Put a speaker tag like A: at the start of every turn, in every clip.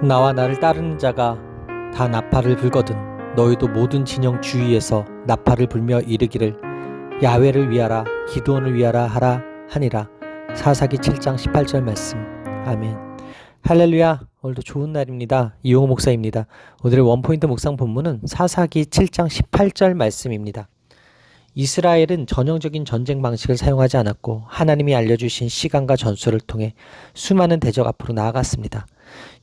A: 나와 나를 따르는 자가 다 나팔을 불거든 너희도 모든 진영 주위에서 나팔을 불며 이르기를 야훼를 위하라 기드온을 위하라 하라 하니라. 사사기 7장 18절 말씀. 아멘. 할렐루야. 오늘도 좋은 날입니다. 이용호 목사입니다. 오늘의 원포인트 묵상 본문은 사사기 7장 18절 말씀입니다. 이스라엘은 전형적인 전쟁 방식을 사용하지 않았고 하나님이 알려주신 시간과 전술을 통해 수많은 대적 앞으로 나아갔습니다.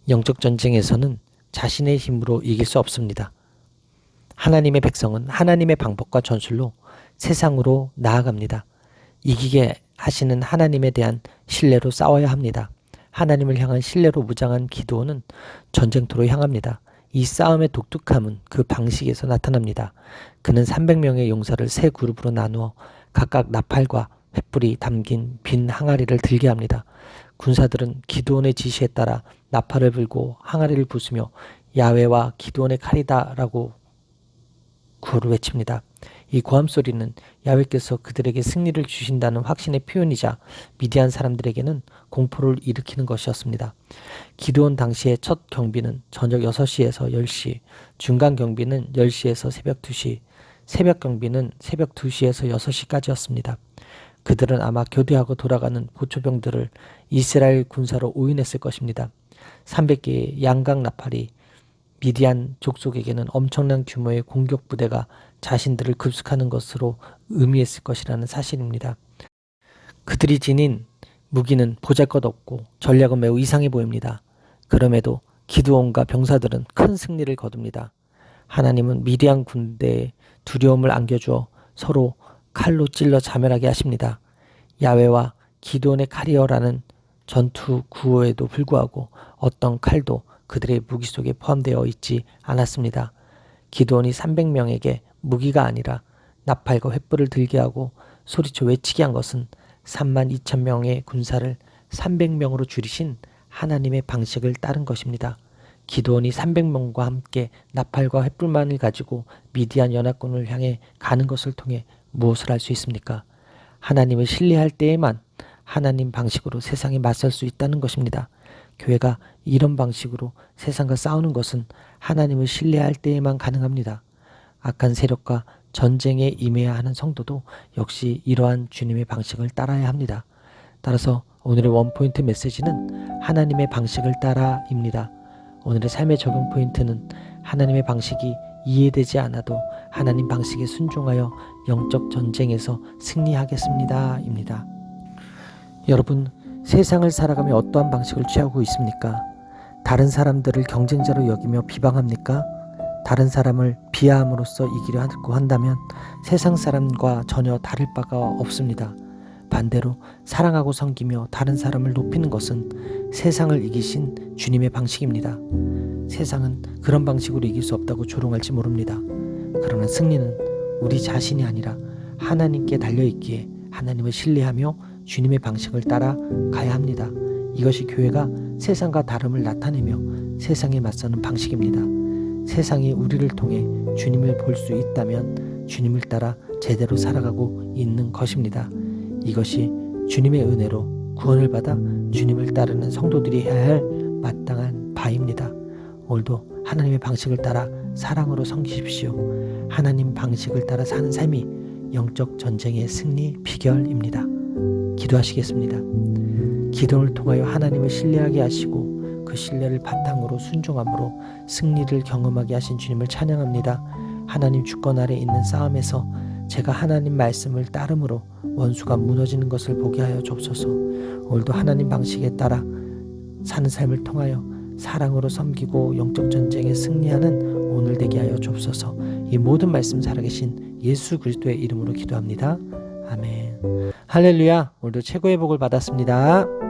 A: 영적 전쟁에서는 자신의 힘으로 이길 수 없습니다. 하나님의 백성은 하나님의 방법과 전술로 세상으로 나아갑니다. 이기게 하시는 하나님에 대한 신뢰로 싸워야 합니다. 하나님을 향한 신뢰로 무장한 기드온은 전쟁터로 향합니다. 이 싸움의 독특함은 그 방식에서 나타납니다. 그는 300명의 용사를 세 그룹으로 나누어 각각 나팔과 횃불이 담긴 빈 항아리를 들게 합니다. 군사들은 기드온의 지시에 따라 나팔을 불고 항아리를 부수며 야훼와 기드온의 칼이다라고 구호를 외칩니다. 이 고함 소리는 야훼께서 그들에게 승리를 주신다는 확신의 표현이자 미디안 사람들에게는 공포를 일으키는 것이었습니다. 기드온 당시의 첫 경비는 저녁 6시에서 10시, 중간 경비는 10시에서 새벽 2시, 새벽 경비는 새벽 2시에서 6시까지였습니다. 그들은 아마 교대하고 돌아가는 보초병들을 이스라엘 군사로 오인했을 것입니다. 300개의 양각 나팔이 미디안 족속에게는 엄청난 규모의 공격 부대가 자신들을 급습하는 것으로 의미했을 것이라는 사실입니다. 그들이 지닌 무기는 보잘것없고 전략은 매우 이상해 보입니다. 그럼에도 기드온과 병사들은 큰 승리를 거둡니다. 하나님은 미디안 군대에 두려움을 안겨주어 서로 칼로 찔러 자멸하게 하십니다. 야훼와 기드온의 칼이여라는 전투 구호에도 불구하고 어떤 칼도 그들의 무기 속에 포함되어 있지 않았습니다. 기드온이 300명에게 무기가 아니라 나팔과 횃불을 들게 하고 소리쳐 외치게 한 것은 32,000명의 군사를 300명으로 줄이신 하나님의 방식을 따른 것입니다. 기드온이 300명과 함께 나팔과 횃불만을 가지고 미디안 연합군을 향해 가는 것을 통해 무엇을 할 수 있습니까? 하나님을 신뢰할 때에만 하나님 방식으로 세상에 맞설 수 있다는 것입니다. 교회가 이런 방식으로 세상과 싸우는 것은 하나님을 신뢰할 때에만 가능합니다. 악한 세력과 전쟁에 임해야 하는 성도도 역시 이러한 주님의 방식을 따라야 합니다. 따라서 오늘의 원포인트 메시지는 하나님의 방식을 따라입니다. 오늘의 삶의 적용 포인트는 하나님의 방식이 이해되지 않아도 하나님 방식에 순종하여 영적 전쟁에서 승리하겠습니다. 입니다. 여러분, 세상을 살아가며 어떠한 방식을 취하고 있습니까? 다른 사람들을 경쟁자로 여기며 비방합니까? 다른 사람을 비하함으로써 이기려 하고 한다면 세상 사람과 전혀 다를 바가 없습니다. 반대로 사랑하고 섬기며 다른 사람을 높이는 것은 세상을 이기신 주님의 방식입니다. 세상은 그런 방식으로 이길 수 없다고 조롱할지 모릅니다. 그러나 승리는 우리 자신이 아니라 하나님께 달려있기에 하나님을 신뢰하며 주님의 방식을 따라 가야 합니다. 이것이 교회가 세상과 다름을 나타내며 세상에 맞서는 방식입니다. 세상이 우리를 통해 주님을 볼 수 있다면 주님을 따라 제대로 살아가고 있는 것입니다. 이것이 주님의 은혜로 구원을 받아 주님을 따르는 성도들이 해야 할 마땅한 바입니다. 오늘도 하나님의 방식을 따라 사랑으로 섬기십시오. 하나님 방식을 따라 사는 삶이 영적 전쟁의 승리 비결입니다. 기도하시겠습니다. 기도를 통하여 하나님을 신뢰하게 하시고 그 신뢰를 바탕으로 순종함으로 승리를 경험하게 하신 주님을 찬양합니다. 하나님 주권 아래 있는 싸움에서 제가 하나님 말씀을 따름으로 원수가 무너지는 것을 보게 하여 주옵소서. 오늘도 하나님 방식에 따라 사는 삶을 통하여 사랑으로 섬기고 영적 전쟁에 승리하는 오늘 되게 하여 주옵소서. 이 모든 말씀 살아계신 예수 그리스도의 이름으로 기도합니다. 아멘. 할렐루야. 오늘도 최고의 복을 받았습니다.